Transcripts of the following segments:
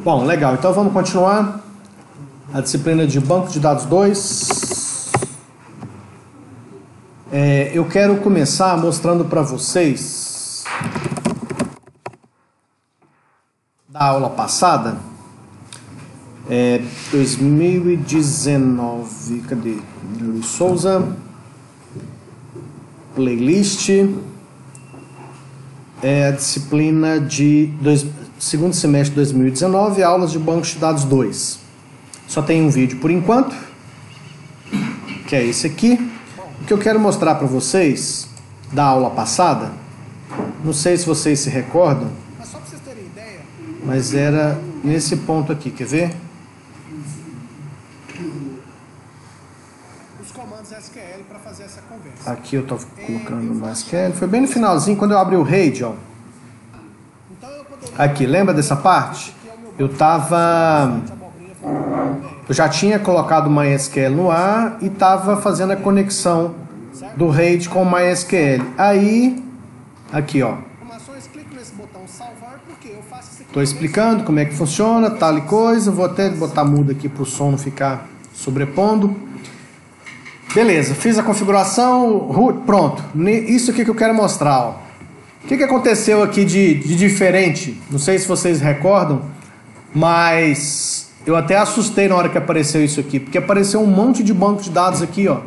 Bom, legal. Então vamos continuar a disciplina de Banco de Dados 2. Eu quero começar mostrando para vocês da aula passada, 2019, cadê? Luiz Souza, playlist, a disciplina de segundo semestre de 2019, aulas de Banco de Dados 2. Só tem um vídeo por enquanto, que é esse aqui. O que eu quero mostrar para vocês da aula passada, não sei se vocês se recordam, mas só para vocês terem ideia, mas era nesse ponto aqui, quer ver? os comandos SQL para fazer essa conversa. Aqui eu estou colocando no SQL, foi bem no finalzinho, quando eu abri o RAID, ó. Então eu poderia... Aqui, lembra dessa parte? Eu já tinha colocado o MySQL no ar e estava fazendo a conexão do RAID com o MySQL. Aí, aqui ó, Informações, clico nesse botão salvar, porque eu faço isso aqui. estou explicando como é que funciona, tal e coisa. Vou até botar mudo aqui para o som não ficar sobrepondo. Beleza, fiz a configuração, pronto. Isso aqui que eu quero mostrar, ó. O que aconteceu aqui de diferente? Não sei se vocês recordam, mas eu até assustei na hora que apareceu isso aqui, porque apareceu um monte de banco de dados aqui, ó.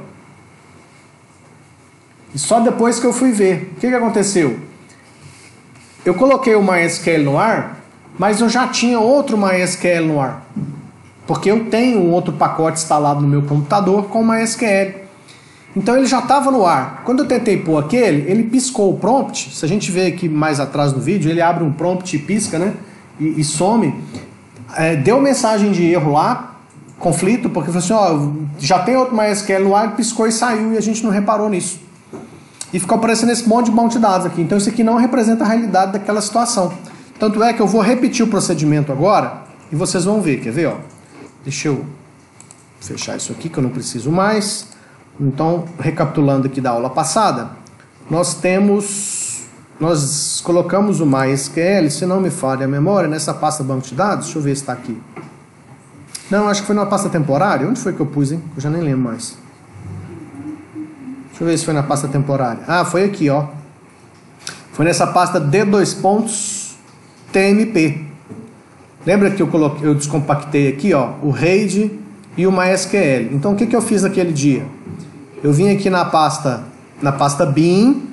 E só depois que eu fui ver. O que aconteceu? Eu coloquei o MySQL no ar, mas eu já tinha outro MySQL no ar. Porque eu tenho um outro pacote instalado no meu computador com o MySQL. Então ele já estava no ar. Quando eu tentei pôr aquele, ele piscou o prompt. Se a gente vê aqui mais atrás no vídeo, ele abre um prompt e pisca, né? E some. Deu mensagem de erro lá, conflito, porque falou assim, ó, já tem outro MySQL no ar, piscou e saiu e a gente não reparou nisso. E ficou aparecendo esse monte de banco de dados aqui. Então isso aqui não representa a realidade daquela situação. Tanto é que eu vou repetir o procedimento agora e vocês vão ver, quer ver, ó? Deixa eu fechar isso aqui que eu não preciso mais. Então, recapitulando aqui da aula passada, nós colocamos o MySQL, se não me falha a memória, nessa pasta banco de dados. Deixa eu ver se está aqui. Não, acho que foi numa pasta temporária. Onde foi que eu pus, hein? Eu já nem lembro mais. Deixa eu ver se foi na pasta temporária. Ah, foi aqui, ó. Foi nessa pasta D2.tmp. Lembra que eu descompactei aqui, ó, o RAID e o MySQL. Então, o que eu fiz naquele dia? Eu vim aqui na pasta bin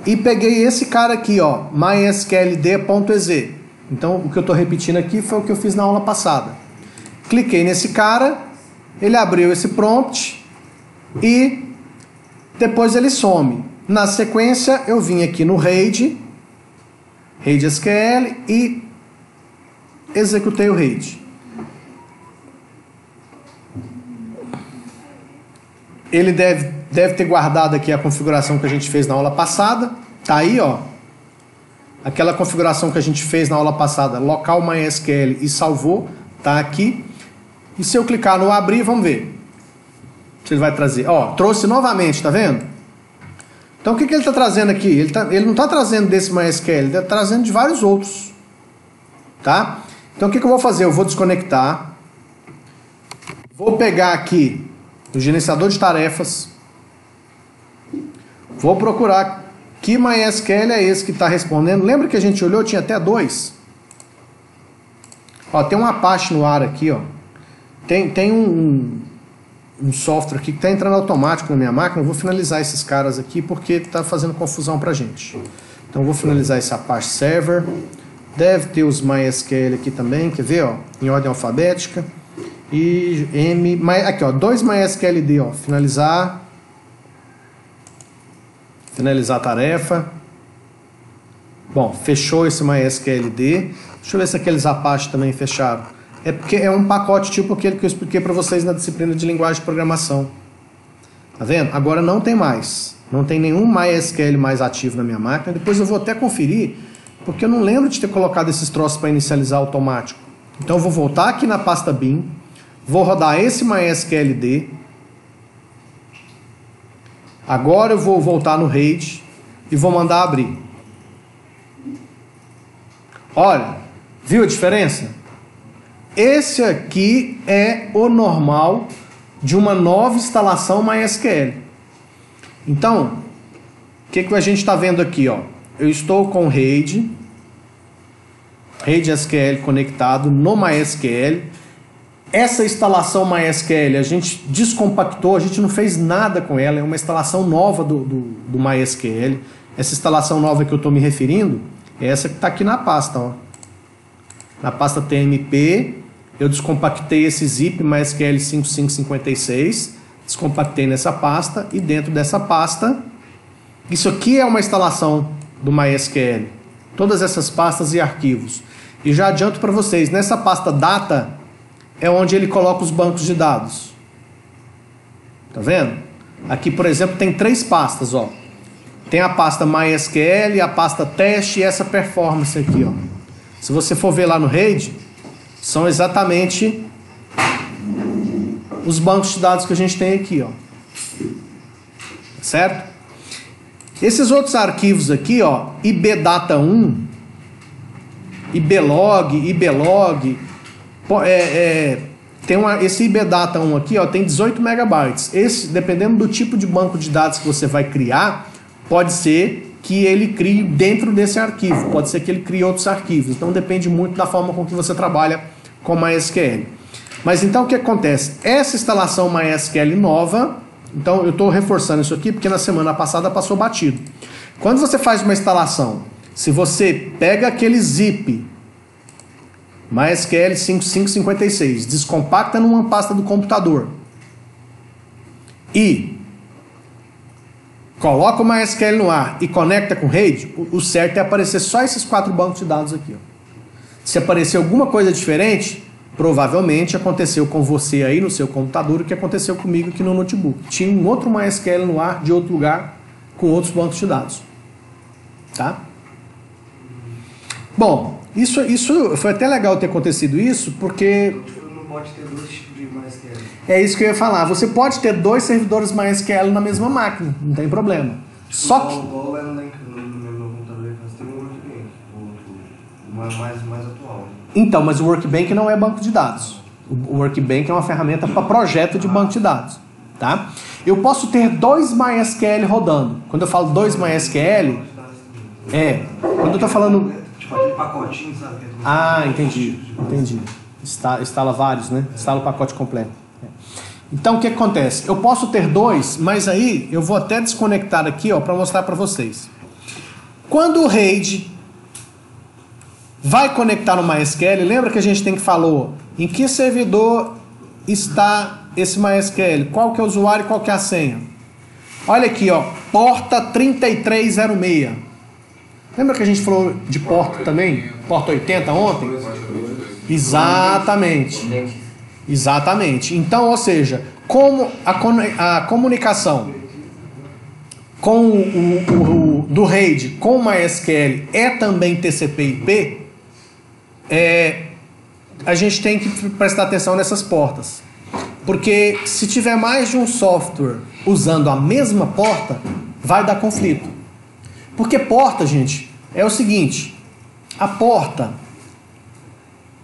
e peguei esse cara aqui, ó, mysqld.exe. Então, o que eu estou repetindo aqui foi o que eu fiz na aula passada. Cliquei nesse cara, ele abriu esse prompt e depois ele some. Na sequência, eu vim aqui no RAID SQL e executei o RAID. Ele deve ter guardado aqui a configuração que a gente fez na aula passada. Tá aí, ó. Aquela configuração que a gente fez na aula passada, local MySQL, e salvou. Tá aqui. E se eu clicar no abrir, vamos ver se ele vai trazer. Ó, trouxe novamente, tá vendo? Então o que ele está trazendo aqui? Ele não está trazendo desse MySQL, ele está trazendo de vários outros. Tá? Então o que eu vou fazer? Eu vou desconectar. Vou pegar aqui o gerenciador de tarefas. Vou procurar que MySQL é esse que está respondendo. Lembra que a gente olhou? Tinha até dois. Ó, tem um Apache no ar aqui, ó. Tem um software aqui que está entrando automático na minha máquina. Eu vou finalizar esses caras aqui porque está fazendo confusão pra gente. Então eu vou finalizar esse Apache Server. Deve ter os MySQL aqui também. Quer ver, ó? Em ordem alfabética. E aqui, ó, 2 MySQLD, ó, finalizar a tarefa. Bom, fechou esse MySQLD. Deixa eu ver se aqueles Apache também fecharam. É porque é um pacote tipo aquele que eu expliquei para vocês na disciplina de linguagem de programação. Tá vendo? Agora não tem mais. Não tem nenhum MySQL mais ativo na minha máquina. Depois eu vou até conferir, porque eu não lembro de ter colocado esses troços para inicializar automático. Então eu vou voltar aqui na pasta bin. Vou rodar esse MySQLD. Agora eu vou voltar no RAID e vou mandar abrir. Olha, viu a diferença? esse aqui é o normal de uma nova instalação MySQL. Então, o que a gente está vendo aqui? Ó? Eu estou com RAID SQL conectado no MySQL. Essa instalação MySQL a gente descompactou, a gente não fez nada com ela, é uma instalação nova do MySQL. Essa instalação nova que eu estou me referindo é essa que está aqui na pasta. Ó. Na pasta TMP, eu descompactei esse zip MySQL 5556, descompactei nessa pasta e dentro dessa pasta, isso aqui é uma instalação do MySQL. Todas essas pastas e arquivos. E já adianto para vocês, nessa pasta data é onde ele coloca os bancos de dados. Tá vendo? Aqui, por exemplo, tem 3 pastas, ó. Tem a pasta MySQL, a pasta teste e essa performance aqui, ó. Se você for ver lá no RAID, são exatamente os bancos de dados que a gente tem aqui, ó. Certo? Esses outros arquivos aqui, ó, IBData1, IBlog, esse IBData1 aqui, ó, tem 18 megabytes. Esse, dependendo do tipo de banco de dados que você vai criar, pode ser que ele crie dentro desse arquivo, pode ser que ele crie outros arquivos. Então depende muito da forma com que você trabalha com MySQL. Mas então o que acontece? Essa instalação MySQL nova, então eu estou reforçando isso aqui porque na semana passada passou batido. Quando você faz uma instalação, se você pega aquele zip MySQL 5556, descompacta numa pasta do computador e coloca o MySQL no ar e conecta com o RAID, o certo é aparecer só esses 4 bancos de dados aqui. Ó. Se aparecer alguma coisa diferente, provavelmente aconteceu com você aí no seu computador o que aconteceu comigo aqui no notebook. Tinha um outro MySQL no ar de outro lugar com outros bancos de dados. Tá? Bom, isso foi até legal ter acontecido isso, porque não pode ter 2 tipos de MySQL. É isso que eu ia falar. Você pode ter 2 servidores MySQL na mesma máquina, não tem problema. Só que Igual é no meu computador, você tem um Workbench, mais atual. Então, mas o Workbench não é banco de dados. O Workbench é uma ferramenta para projeto de banco de dados. Tá? Eu posso ter 2 MySQL rodando. Quando eu falo 2 MySQL, quando eu estou falando... Tipo aquele pacotinho, sabe? Entendi. Instala vários, né? Instala o pacote completo. Então, o que acontece? Eu posso ter 2, mas aí eu vou até desconectar aqui, ó, para mostrar para vocês. Quando o RAID vai conectar no MySQL, lembra que a gente falou em que servidor está esse MySQL? Qual que é o usuário e qual que é a senha? Olha aqui, ó, porta 3306. Lembra que a gente falou de porta também? Porta 80 ontem? Exatamente. Então, ou seja, como a comunicação com do RAID com o MySQL é também TCP/IP, a gente tem que prestar atenção nessas portas. Porque se tiver mais de um software usando a mesma porta, vai dar conflito. Porque porta, gente, é o seguinte, a porta,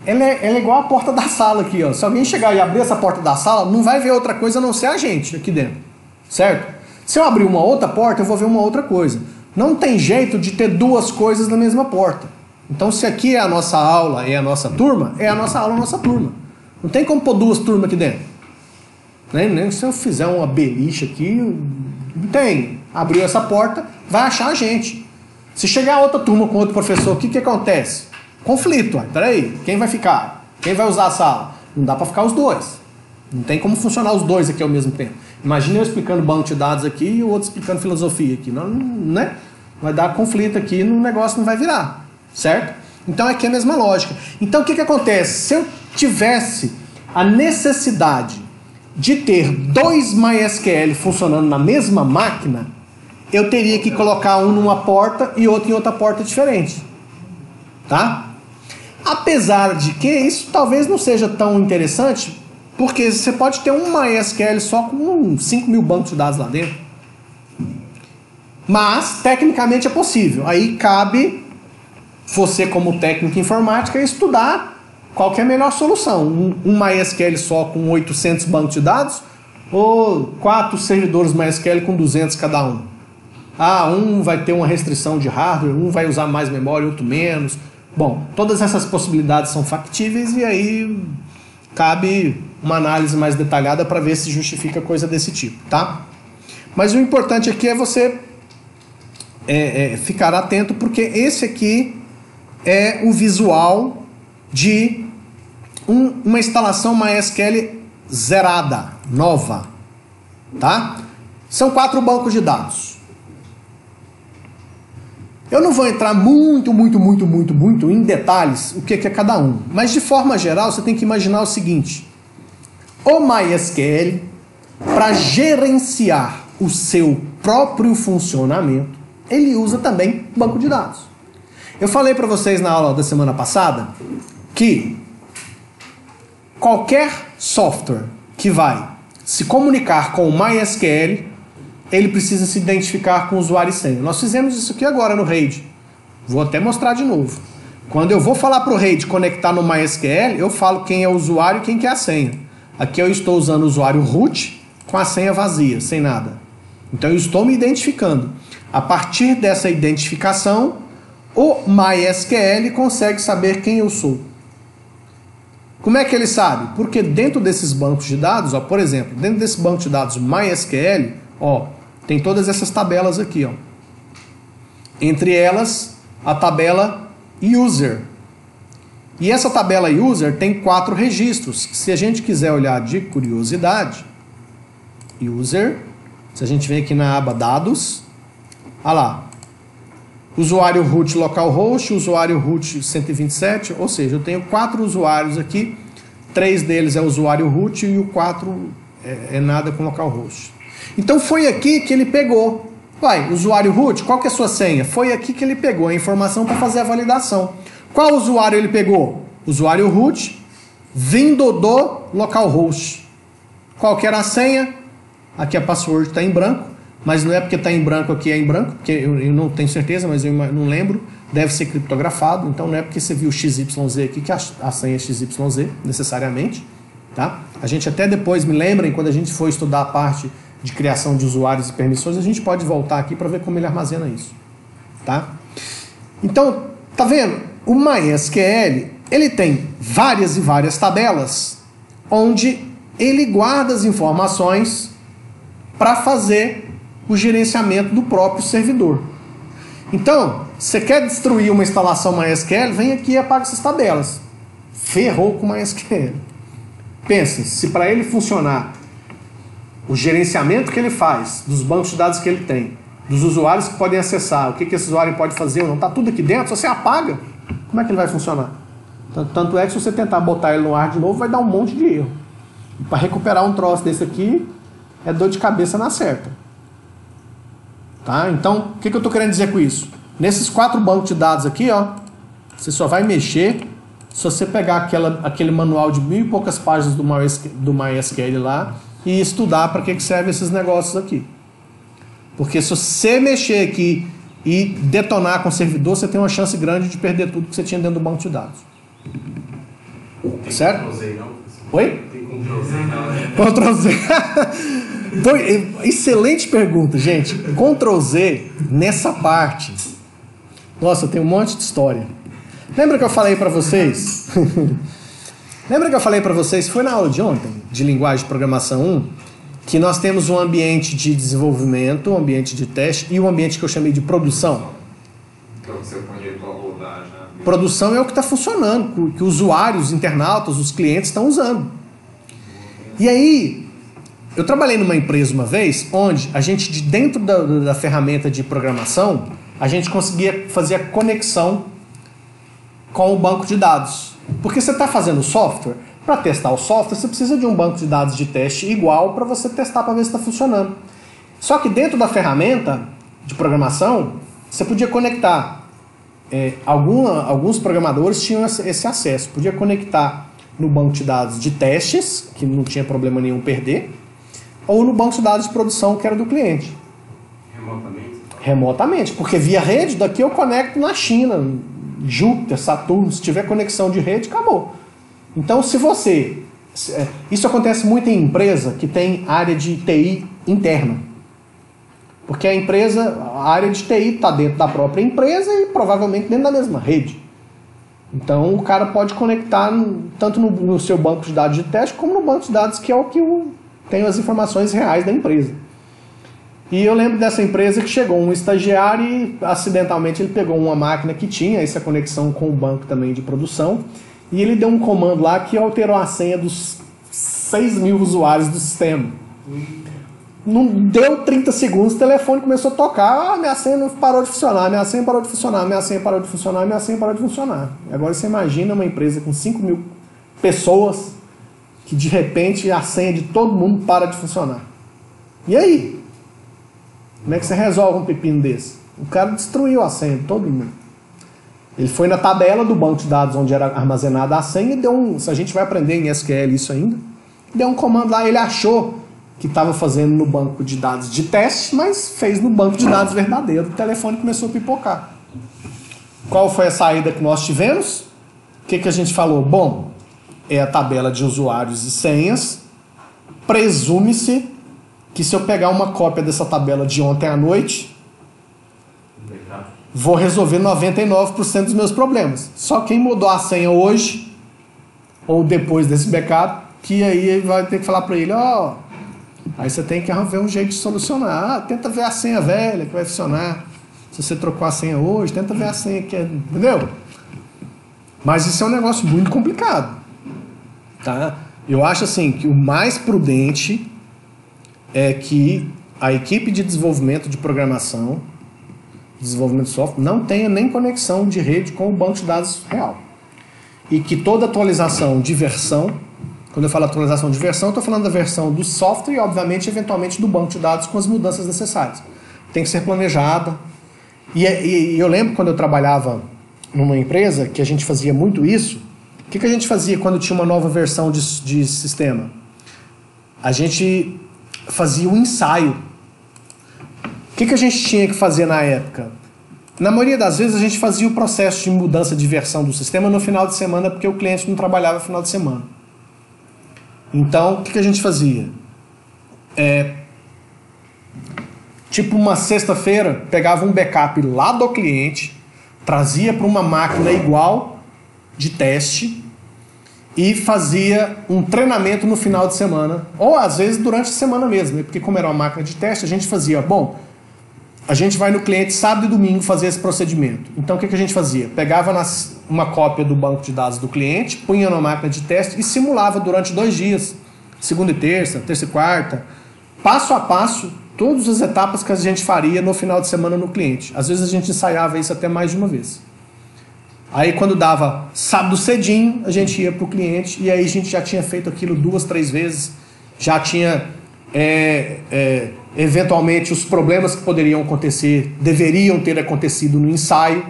ela é igual a porta da sala aqui, ó. Se alguém chegar e abrir essa porta da sala, não vai ver outra coisa a não ser a gente aqui dentro, certo? Se eu abrir uma outra porta, eu vou ver uma outra coisa. Não tem jeito de ter 2 coisas na mesma porta. Então, se aqui é a nossa aula e a nossa turma, é a nossa aula e a nossa turma. Não tem como pôr 2 turmas aqui dentro. Nem se eu fizer uma beliche aqui, não tem. Abriu essa porta, vai achar a gente. Se chegar outra turma com outro professor, o que acontece? Conflito. Peraí, quem vai ficar? Quem vai usar a sala? Não dá para ficar os 2. Não tem como funcionar os 2 aqui ao mesmo tempo. Imagina eu explicando banco de dados aqui e o outro explicando filosofia aqui. Não, né? Vai dar conflito aqui e o negócio não vai virar. Certo? Então aqui é a mesma lógica. Então o que acontece? Se eu tivesse a necessidade de ter 2 MySQL funcionando na mesma máquina, eu teria que colocar um numa porta e outro em outra porta diferente. Tá? Apesar de que isso talvez não seja tão interessante, porque você pode ter um MySQL só com 5.000 bancos de dados lá dentro. Mas, tecnicamente é possível. Aí cabe você, como técnico em informática, estudar qual que é a melhor solução? Um MySQL só com 800 bancos de dados ou 4 servidores MySQL com 200 cada um? Um vai ter uma restrição de hardware, um vai usar mais memória, outro menos. Bom, todas essas possibilidades são factíveis e aí cabe uma análise mais detalhada para ver se justifica coisa desse tipo, tá? Mas o importante aqui é você ficar atento, porque esse aqui é o visual de uma instalação MySQL zerada, nova, tá? São 4 bancos de dados. Eu não vou entrar muito em detalhes o que é cada um, mas de forma geral você tem que imaginar o seguinte: o MySQL, para gerenciar o seu próprio funcionamento, ele usa também banco de dados. Eu falei para vocês na aula da semana passada que qualquer software que vai se comunicar com o MySQL, ele precisa se identificar com o usuário e senha. Nós fizemos isso aqui agora no RAID. Vou até mostrar de novo. Quando eu vou falar para o RAID conectar no MySQL, eu falo quem é o usuário e quem que é a senha. Aqui eu estou usando o usuário root com a senha vazia, sem nada. Então eu estou me identificando. A partir dessa identificação, o MySQL consegue saber quem eu sou. Como é que ele sabe? Porque dentro desses bancos de dados, por exemplo, dentro desse banco de dados MySQL, tem todas essas tabelas aqui. Entre elas, a tabela user. E essa tabela user tem 4 registros. Se a gente quiser olhar de curiosidade, user, se a gente vem aqui na aba dados, olha lá, usuário root localhost, usuário root 127, ou seja, eu tenho 4 usuários aqui, 3 deles é usuário root e o 4 é nada com localhost. Então foi aqui que ele pegou. Usuário root, qual que é a sua senha? Foi aqui que ele pegou a informação para fazer a validação. Qual usuário ele pegou? Usuário root vindo do localhost. Qual que era a senha? Aqui a password está em branco, mas não é porque está em branco aqui é em branco, porque eu não tenho certeza, mas eu não lembro. Deve ser criptografado, então não é porque você viu XYZ aqui que a senha é XYZ, necessariamente. Tá? A gente até depois, me lembrem, quando a gente for estudar a parte de criação de usuários e permissões, a gente pode voltar aqui para ver como ele armazena isso. Tá? Então, tá vendo? O MySQL, ele tem várias e várias tabelas onde ele guarda as informações para fazer o gerenciamento do próprio servidor. Então, você quer destruir uma instalação MySQL, vem aqui e apaga essas tabelas. Ferrou com o MySQL. Pensa, se para ele funcionar o gerenciamento que ele faz, dos bancos de dados que ele tem, dos usuários que podem acessar, o que esse usuário pode fazer ou não, está tudo aqui dentro, se você apaga, como é que ele vai funcionar? Tanto é que se você tentar botar ele no ar de novo, vai dar um monte de erro. Para recuperar um troço desse aqui, é dor de cabeça na certa. Tá? Então, o que eu estou querendo dizer com isso? Nesses 4 bancos de dados aqui, você só vai mexer se você pegar aquele manual de 1000 e poucas páginas do MySQL lá e estudar para que servem esses negócios aqui. Porque se você mexer aqui e detonar com o servidor, você tem uma chance grande de perder tudo que você tinha dentro do banco de dados. Certo? Oi? Tem Ctrl-Z não. Ctrl-Z. Excelente pergunta, gente. Ctrl-Z nessa parte. Nossa, tem um monte de história. Lembra que eu falei para vocês? Foi na aula de ontem, de linguagem de programação 1, que nós temos um ambiente de desenvolvimento, um ambiente de teste e um ambiente que eu chamei de produção. Então você põe aí para rodar, né? Produção é o que está funcionando, que os usuários, internautas, os clientes estão usando. E aí, eu trabalhei numa empresa uma vez, onde a gente, de dentro da ferramenta de programação, a gente conseguia fazer a conexão com o banco de dados. Porque você está fazendo software, para testar o software, você precisa de um banco de dados de teste igual para você testar para ver se está funcionando. Só que dentro da ferramenta de programação, você podia conectar. Alguns programadores tinham esse acesso. Podia conectar no banco de dados de testes, que não tinha problema nenhum perder, ou no banco de dados de produção, que era do cliente. Remotamente? Remotamente, porque via rede, daqui eu conecto na China, Júpiter, Saturno, se tiver conexão de rede, acabou. Então, se você... Isso acontece muito em empresa que tem área de TI interna. Porque a área de TI está dentro da própria empresa e provavelmente dentro da mesma rede. Então, o cara pode conectar tanto no seu banco de dados de teste como no banco de dados que é o que tem as informações reais da empresa. E eu lembro dessa empresa que chegou um estagiário e acidentalmente ele pegou uma máquina que tinha essa conexão com o banco também de produção e ele deu um comando lá que alterou a senha dos 6.000 usuários do sistema. Não deu 30 segundos, o telefone começou a tocar, minha senha não parou de funcionar, minha senha parou de funcionar, minha senha parou de funcionar, minha senha parou de funcionar. E agora você imagina uma empresa com 5.000 pessoas que de repente a senha de todo mundo para de funcionar. E aí? Como é que você resolve um pepino desse? O cara destruiu a senha de todo mundo. Ele foi na tabela do banco de dados onde era armazenada a senha e deu um... Se a gente vai aprender em SQL isso ainda, deu um comando lá, ele achou que estava fazendo no banco de dados de teste, mas fez no banco de dados verdadeiro. O telefone começou a pipocar. Qual foi a saída que nós tivemos? O que a gente falou? Bom, é a tabela de usuários e senhas. Presume-se que se eu pegar uma cópia dessa tabela de ontem à noite, vou resolver 99% dos meus problemas. Só quem mudou a senha hoje, ou depois desse backup, que aí vai ter que falar para ele, aí você tem que ver um jeito de solucionar. Tenta ver a senha velha que vai funcionar. Se você trocou a senha hoje, tenta ver a senha que é... Entendeu? Mas isso é um negócio muito complicado. Tá? Eu acho assim que o mais prudente é que a equipe de desenvolvimento de programação, desenvolvimento de software, não tenha nem conexão de rede com o banco de dados real. E que toda atualização de versão, quando eu falo atualização de versão, eu estou falando da versão do software e, obviamente, eventualmente do banco de dados com as mudanças necessárias. Tem que ser planejada. E eu lembro quando eu trabalhava numa empresa que a gente fazia muito isso. O que a gente fazia quando tinha uma nova versão de sistema? A gente fazia um ensaio. O que a gente tinha que fazer na época? Na maioria das vezes a gente fazia o processo de mudança de versão do sistema no final de semana porque o cliente não trabalhava no final de semana. Então, o que a gente fazia? Tipo uma sexta-feira, pegava um backup lá do cliente, trazia para uma máquina igual de teste e fazia um treinamento no final de semana, ou às vezes durante a semana mesmo, porque como era uma máquina de teste, a gente fazia, a gente vai no cliente sábado e domingo fazer esse procedimento. Então o que a gente fazia? Pegava uma cópia do banco de dados do cliente, punha na máquina de teste e simulava durante 2 dias, segunda e terça e quarta, passo a passo, todas as etapas que a gente faria no final de semana no cliente. Às vezes a gente ensaiava isso até mais de uma vez. Aí quando dava sábado cedinho, a gente ia para o cliente e aí a gente já tinha feito aquilo 2, 3 vezes, já tinha eventualmente os problemas que poderiam acontecer, deveriam ter acontecido no ensaio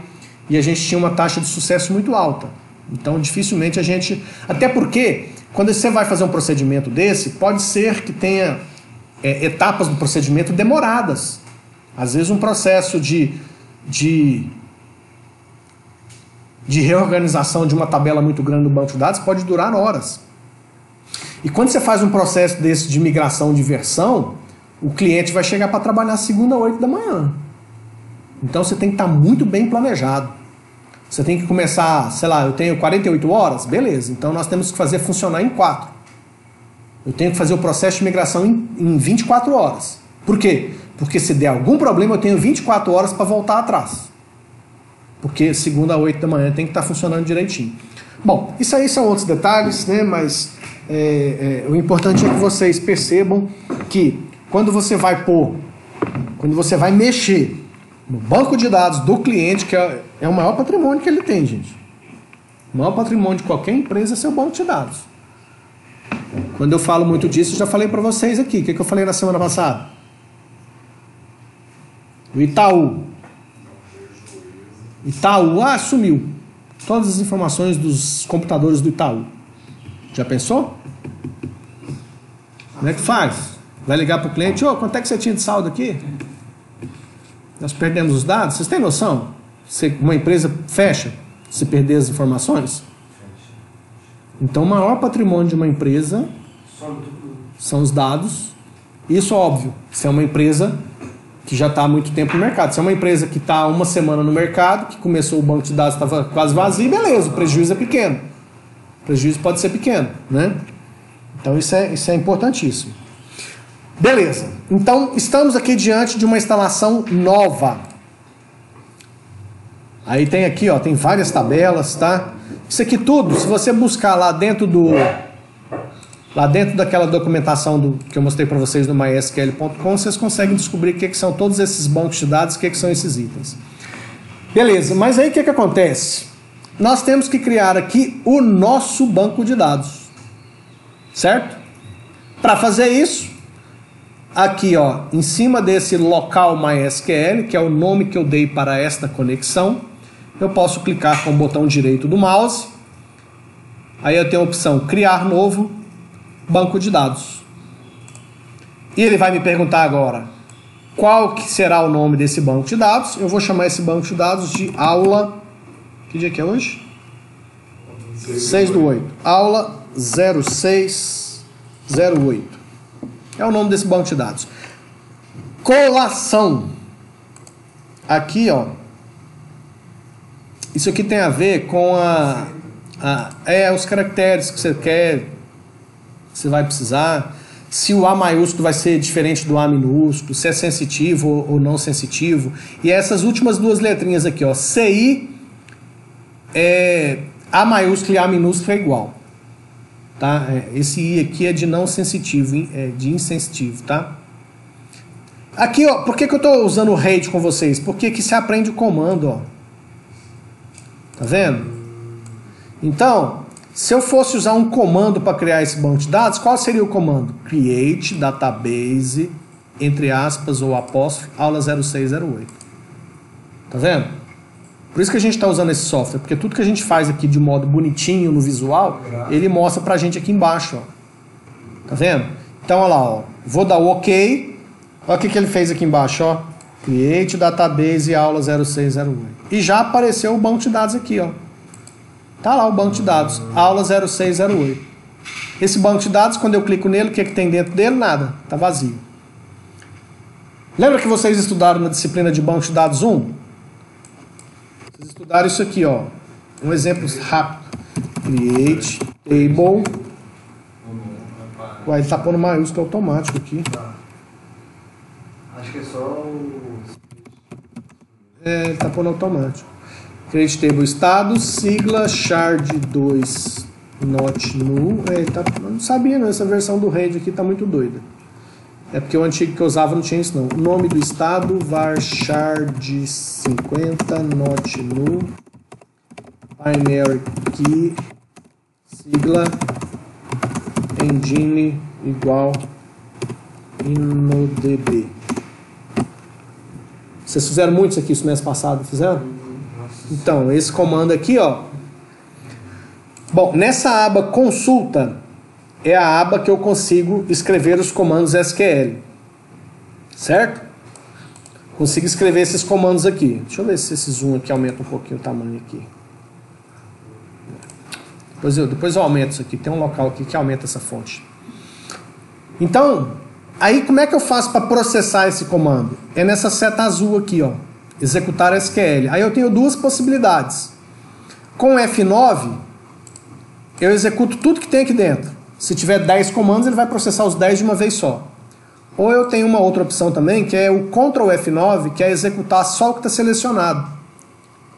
e a gente tinha uma taxa de sucesso muito alta. Então dificilmente a gente... Até porque quando você vai fazer um procedimento desse, pode ser que tenha etapas do procedimento demoradas. Às vezes um processo de reorganização de uma tabela muito grande no banco de dados pode durar horas. E quando você faz um processo desse de migração de versão, o cliente vai chegar para trabalhar segunda às 8 da manhã. Então você tem que estar muito bem planejado. Você tem que começar, sei lá, eu tenho 48 horas, beleza, então nós temos que fazer funcionar em 4. Eu tenho que fazer o processo de migração em 24 horas. Por quê? Porque se der algum problema eu tenho 24 horas para voltar atrás. Porque segunda às 8 da manhã tem que estar funcionando direitinho. Bom, isso aí são outros detalhes, né? Mas o importante é que vocês percebam que quando você vai mexer no banco de dados do cliente, que é o maior patrimônio que ele tem, gente. O maior patrimônio de qualquer empresa é seu banco de dados. Quando eu falo muito disso, eu já falei para vocês aqui. O que eu falei na semana passada? O Itaú, sumiu. Todas as informações dos computadores do Itaú. Já pensou? Como é que faz? Vai ligar para o cliente, quanto é que você tinha de saldo aqui? Nós perdemos os dados. Vocês têm noção? Uma empresa fecha se perder as informações? Então, o maior patrimônio de uma empresa são os dados. Isso, óbvio, se é uma empresa que já está há muito tempo no mercado. Se é uma empresa que está há uma semana no mercado, que começou o banco de dados, estava quase vazio, beleza, o prejuízo é pequeno. O prejuízo pode ser pequeno, né? Então, isso é importantíssimo. Beleza. Então, estamos aqui diante de uma instalação nova. Aí tem aqui, ó, tem várias tabelas, tá? Isso aqui tudo, se você buscar lá dentro daquela documentação que eu mostrei para vocês no mysql.com, vocês conseguem descobrir o que são todos esses bancos de dados, o que são esses itens. Beleza, mas aí o que acontece? Nós temos que criar aqui o nosso banco de dados, certo? Para fazer isso, aqui, ó, em cima desse local MySQL, que é o nome que eu dei para esta conexão, eu posso clicar com o botão direito do mouse. Aí eu tenho a opção criar novo banco de dados. E ele vai me perguntar agora qual que será o nome desse banco de dados. Eu vou chamar esse banco de dados de aula... Que dia que é hoje? 6/8. Aula 0608. É o nome desse banco de dados. Colação. Aqui, ó. Isso aqui tem a ver com os caracteres que você quer, que você vai precisar. Se o A maiúsculo vai ser diferente do A minúsculo, se é sensitivo ou não sensitivo. E essas últimas duas letrinhas aqui, ó. CI, A maiúsculo e A minúsculo é igual. Tá? Esse I aqui é de não sensitivo, de insensitivo, tá? Aqui, ó, por que eu estou usando o RAID com vocês? Porque aqui se aprende o comando, ó. Tá vendo? Então, se eu fosse usar um comando para criar esse banco de dados, qual seria o comando? Create database, entre aspas ou apóstrofe, aula 0608. Tá vendo? Por isso que a gente está usando esse software, porque tudo que a gente faz aqui de modo bonitinho no visual, ele mostra pra gente aqui embaixo, ó. Tá vendo? Então, olha lá, ó. Vou dar o OK. Olha o que ele fez aqui embaixo, ó. Create database aula 0608. E já apareceu o banco de dados aqui, ó. Tá lá o banco de dados, aula 0608. Esse banco de dados, quando eu clico nele, o que tem dentro dele? Nada, tá vazio. Lembra que vocês estudaram na disciplina de banco de dados 1? Vocês estudaram isso aqui, ó. Um exemplo rápido. Create table. Ué, ele tá pondo maiúsculo automático aqui. Acho que é só o... Ele tá pondo automático. Create table status, sigla shard2 not null. Eu não sabia, não. Essa versão do RAID aqui tá muito doida. É porque o antigo que eu usava não tinha isso, não. O nome do estado, var shard50 not null. Binary key, sigla engine igual InnoDB. Vocês fizeram muito isso aqui no mês passado, fizeram? Então, esse comando aqui, ó. Bom, nessa aba consulta é a aba que eu consigo escrever os comandos SQL. Certo? Consigo escrever esses comandos aqui. Deixa eu ver se esse zoom aqui aumenta um pouquinho o tamanho aqui. Depois eu aumento isso aqui. Tem um local aqui que aumenta essa fonte. Então, aí como é que eu faço para processar esse comando? É nessa seta azul aqui, ó. Executar SQL. Aí eu tenho duas possibilidades. Com o F9, eu executo tudo que tem aqui dentro. Se tiver 10 comandos, ele vai processar os 10 de uma vez só. Ou eu tenho uma outra opção também, que é o Ctrl F9, que é executar só o que está selecionado.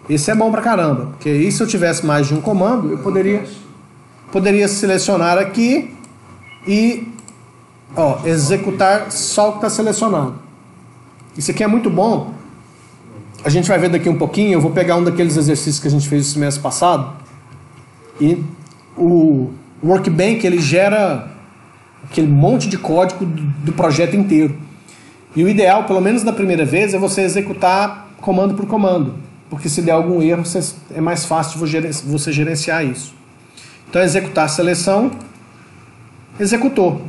Esse é bom pra caramba, porque aí se eu tivesse mais de um comando, eu poderia selecionar aqui e executar só o que está selecionado. Isso aqui é muito bom. A gente vai ver daqui um pouquinho. Eu vou pegar um daqueles exercícios que a gente fez no semestre passado. E o Workbench, ele gera aquele monte de código do projeto inteiro. E o ideal, pelo menos na primeira vez, é você executar comando por comando. Porque se der algum erro, é mais fácil você gerenciar isso. Então, executar a seleção, executou.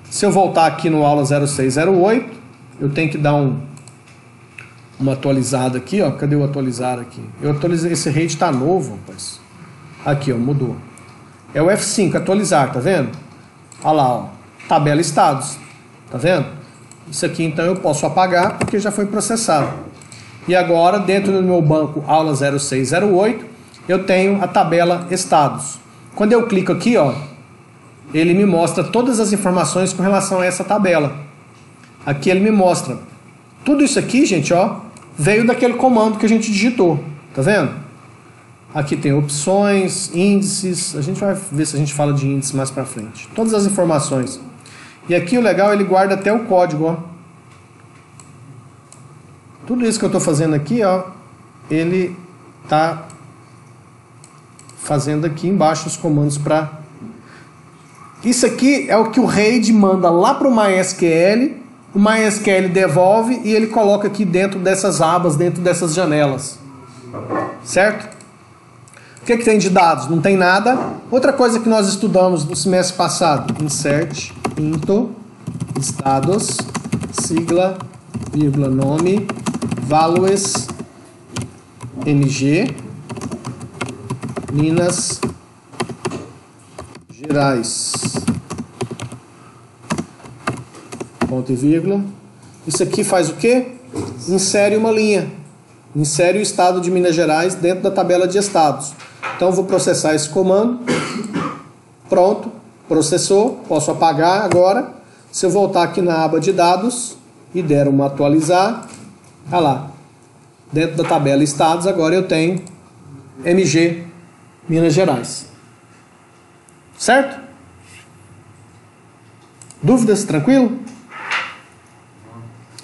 Se eu voltar aqui no aula 0608, eu tenho que dar uma atualizada aqui, ó. Cadê o atualizar aqui? Eu atualizei, esse RAID está novo, rapaz. Aqui, ó, mudou. é o F5, atualizar, tá vendo? Olha lá, ó, tabela estados, tá vendo? Isso aqui então eu posso apagar porque já foi processado. E agora, dentro do meu banco aula 0608, eu tenho a tabela estados. Quando eu clico aqui, ó, ele me mostra todas as informações com relação a essa tabela. Aqui ele me mostra. Tudo isso aqui, gente, ó, veio daquele comando que a gente digitou, tá vendo? Aqui tem opções, índices, a gente vai ver se a gente fala de índice mais pra frente. Todas as informações. E aqui o legal, ele guarda até o código, ó. Tudo isso que eu tô fazendo aqui, ó, ele tá fazendo aqui embaixo os comandos para... Isso aqui é o que o RAID manda lá para o MySQL, o MySQL devolve e ele coloca aqui dentro dessas abas, dentro dessas janelas. Certo? O que tem de dados? Não tem nada. Outra coisa que nós estudamos no semestre passado, insert, into, estados, sigla, vírgula, nome, values, MG, Minas Gerais, ponto e vírgula. Isso aqui faz o quê? Insere uma linha, insere o estado de Minas Gerais dentro da tabela de estados. Então eu vou processar esse comando. Pronto, processou. Posso apagar agora. Se eu voltar aqui na aba de dados e der uma atualizar, olha lá, dentro da tabela estados agora eu tenho MG Minas Gerais. Certo? Dúvidas? Tranquilo?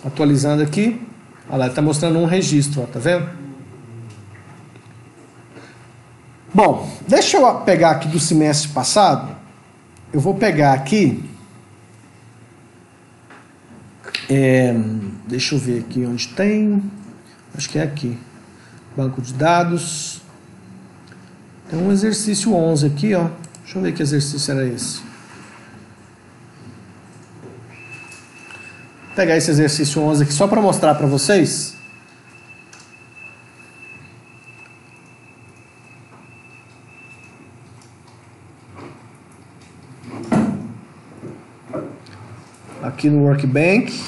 Atualizando aqui. Olha lá, está mostrando um registro, ó, tá vendo? Bom, deixa eu pegar aqui do semestre passado. Eu vou pegar aqui. Deixa eu ver aqui onde tem. Acho que é aqui. Banco de dados. Tem um exercício 11 aqui, ó. Deixa eu ver que exercício era esse. Vou pegar esse exercício 11 aqui só para mostrar para vocês. Aqui no Workbench.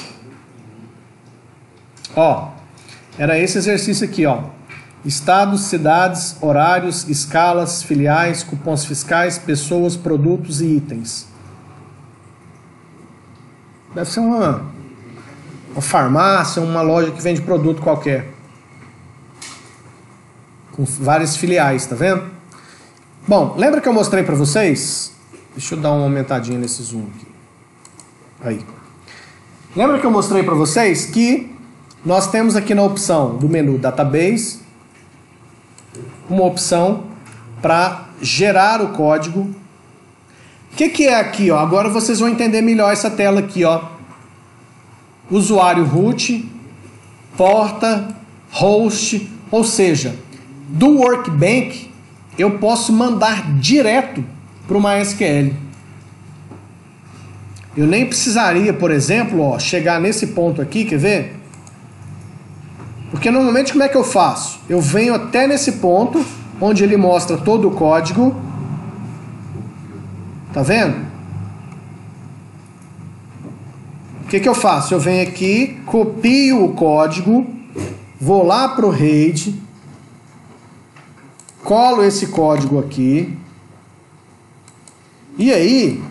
Ó, era esse exercício aqui, ó. Estados, cidades, horários, escalas, filiais, cupons fiscais, pessoas, produtos e itens. Deve ser uma farmácia, uma loja que vende produto qualquer. Com várias filiais, tá vendo? Bom, lembra que eu mostrei para vocês? Deixa eu dar uma aumentadinha nesse zoom aqui. Aí. Lembra que eu mostrei para vocês que nós temos aqui na opção do menu Database uma opção para gerar o código. O que é aqui, ó? Agora vocês vão entender melhor essa tela aqui, ó. Usuário root, porta, host, ou seja, do Workbench eu posso mandar direto para o MySQL. Eu nem precisaria, por exemplo, ó, chegar nesse ponto aqui, quer ver? Porque normalmente como é que eu faço? Eu venho até nesse ponto, onde ele mostra todo o código. Tá vendo? O que eu faço? Eu venho aqui, copio o código, vou lá para o RAID, colo esse código aqui. E aí,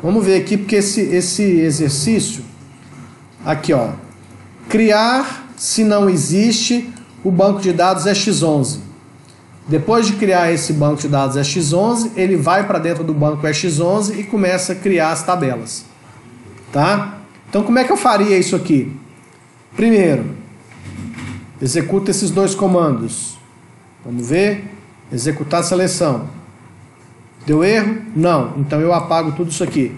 vamos ver aqui, porque esse exercício, aqui ó, criar se não existe o banco de dados EX11. Depois de criar esse banco de dados EX11, ele vai para dentro do banco EX11 e começa a criar as tabelas. Tá? Então como é que eu faria isso aqui? Primeiro, executa esses dois comandos. Vamos ver. Executar a seleção. Deu erro? Não. Então eu apago tudo isso aqui.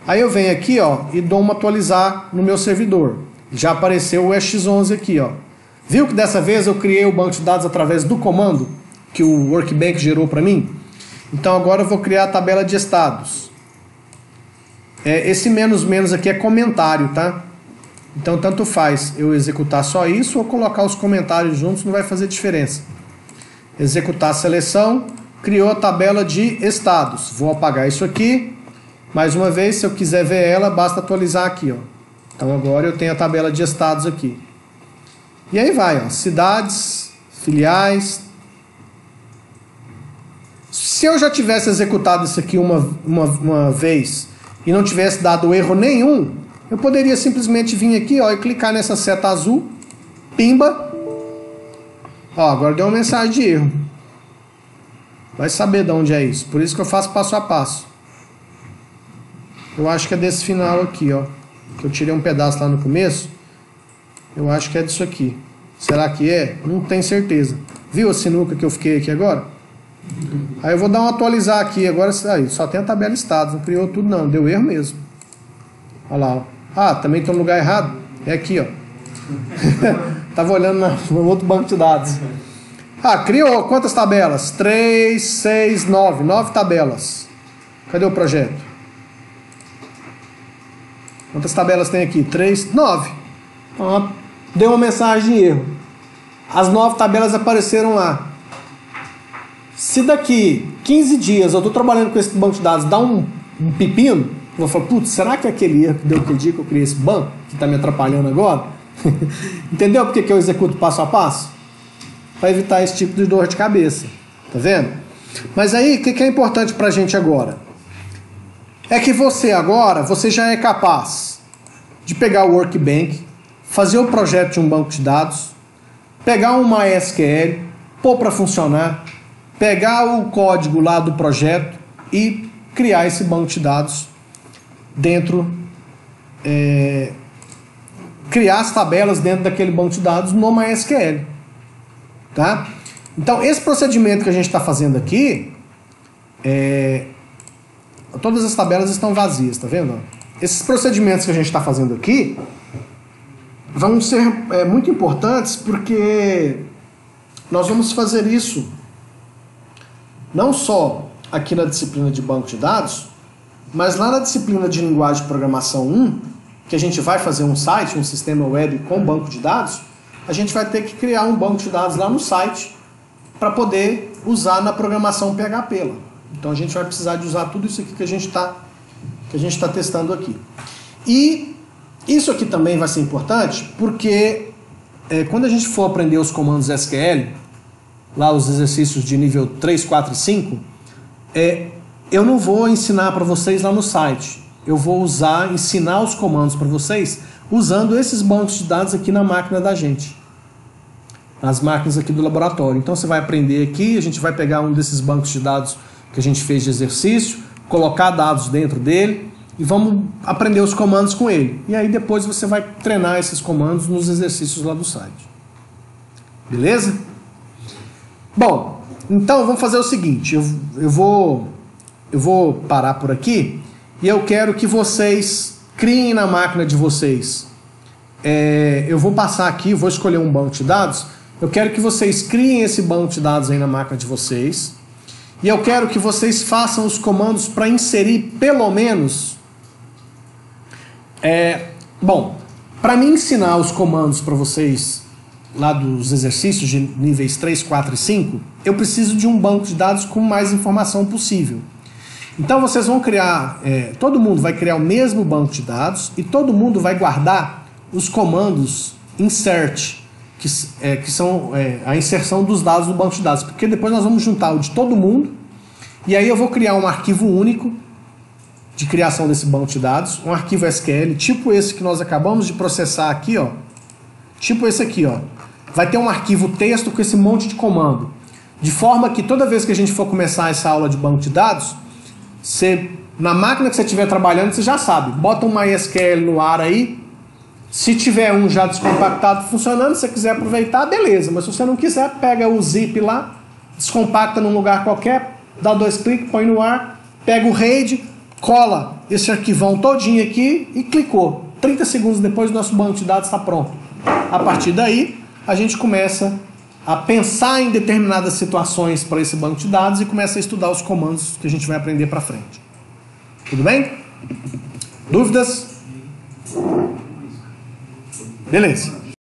Aí eu venho aqui, ó, e dou uma atualizar no meu servidor. Já apareceu o EX11 aqui, ó. Viu que dessa vez eu criei o banco de dados através do comando que o Workbench gerou para mim? Então agora eu vou criar a tabela de estados. Esse menos menos aqui é comentário, tá? Então tanto faz eu executar só isso ou colocar os comentários juntos, não vai fazer diferença. Executar a seleção, criou a tabela de estados. Vou apagar isso aqui. Mais uma vez, se eu quiser ver ela, basta atualizar aqui, ó. Então agora eu tenho a tabela de estados aqui. E aí vai, ó, cidades, filiais. Se eu já tivesse executado isso aqui uma vez e não tivesse dado erro nenhum, eu poderia simplesmente vir aqui, ó, e clicar nessa seta azul, pimba. Ó, agora deu uma mensagem de erro. Vai saber de onde é isso. Por isso que eu faço passo a passo. Eu acho que é desse final aqui, ó. Que eu tirei um pedaço lá no começo. Eu acho que é disso aqui. Será que é? Não tenho certeza. Viu a sinuca que eu fiquei aqui agora? Aí eu vou dar um atualizar aqui. Agora aí, só tem a tabela estados. Não criou tudo não. Deu erro mesmo. Olha lá, ó. Ah, também estou no lugar errado. É aqui, ó. Tava olhando no outro banco de dados. Ah, criou quantas tabelas? 3, 6, 9. 9 tabelas. Cadê o projeto? Quantas tabelas tem aqui? 3, 9. Ah, deu uma mensagem de erro. As 9 tabelas apareceram lá. Se daqui 15 dias eu estou trabalhando com esse banco de dados, dá um pepino, eu vou falar, putz, será que é aquele erro que deu aquele dia que eu criei esse banco, que está me atrapalhando agora? Entendeu por que eu executo passo a passo? Para evitar esse tipo de dor de cabeça. Tá vendo? Mas aí, o que é importante para a gente agora? É que você agora, você já é capaz de pegar o Workbench, fazer o projeto de um banco de dados, pegar um MySQL, pôr para funcionar, pegar o código lá do projeto e criar esse banco de dados dentro, criar as tabelas dentro daquele banco de dados no MySQL. Tá? Então, esse procedimento que a gente está fazendo aqui, todas as tabelas estão vazias, tá vendo? Esses procedimentos que a gente está fazendo aqui vão ser muito importantes porque nós vamos fazer isso não só aqui na disciplina de banco de dados, mas lá na disciplina de linguagem de programação 1, que a gente vai fazer um site, um sistema web com banco de dados, a gente vai ter que criar um banco de dados lá no site para poder usar na programação PHP lá. Então a gente vai precisar de usar tudo isso aqui que a gente está testando aqui. E isso aqui também vai ser importante porque quando a gente for aprender os comandos SQL, lá os exercícios de nível 3, 4 e 5, eu não vou ensinar para vocês lá no site. Eu vou ensinar os comandos para vocês usando esses bancos de dados aqui na máquina da gente. Nas máquinas aqui do laboratório. Então você vai aprender aqui, a gente vai pegar um desses bancos de dados que a gente fez de exercício, colocar dados dentro dele e vamos aprender os comandos com ele. E aí depois você vai treinar esses comandos nos exercícios lá do site. Beleza? Bom, então vamos fazer o seguinte, eu vou parar por aqui e eu quero que vocês criem na máquina de vocês. Eu vou passar aqui, vou escolher um banco de dados, eu quero que vocês criem esse banco de dados aí na máquina de vocês e eu quero que vocês façam os comandos para inserir pelo menos... para me ensinar os comandos para vocês lá dos exercícios de níveis 3, 4 e 5, eu preciso de um banco de dados com mais informação possível. Então vocês vão criar, todo mundo vai criar o mesmo banco de dados e todo mundo vai guardar os comandos insert, que são a inserção dos dados no banco de dados, porque depois nós vamos juntar o de todo mundo e aí eu vou criar um arquivo único de criação desse banco de dados, um arquivo SQL, tipo esse que nós acabamos de processar aqui, ó, tipo esse aqui, ó. Vai ter um arquivo texto com esse monte de comando, de forma que toda vez que a gente for começar essa aula de banco de dados, na máquina que você estiver trabalhando, você já sabe, bota um MySQL no ar aí, se tiver um já descompactado funcionando, se você quiser aproveitar, beleza, mas se você não quiser, pega o zip lá, descompacta num lugar qualquer, dá 2 cliques, põe no ar, pega o RAID, cola esse arquivão todinho aqui e clicou. 30 segundos depois, o nosso banco de dados está pronto. A partir daí, a gente começa a pensar em determinadas situações para esse banco de dados e começa a estudar os comandos que a gente vai aprender para frente. Tudo bem? Dúvidas? Beleza.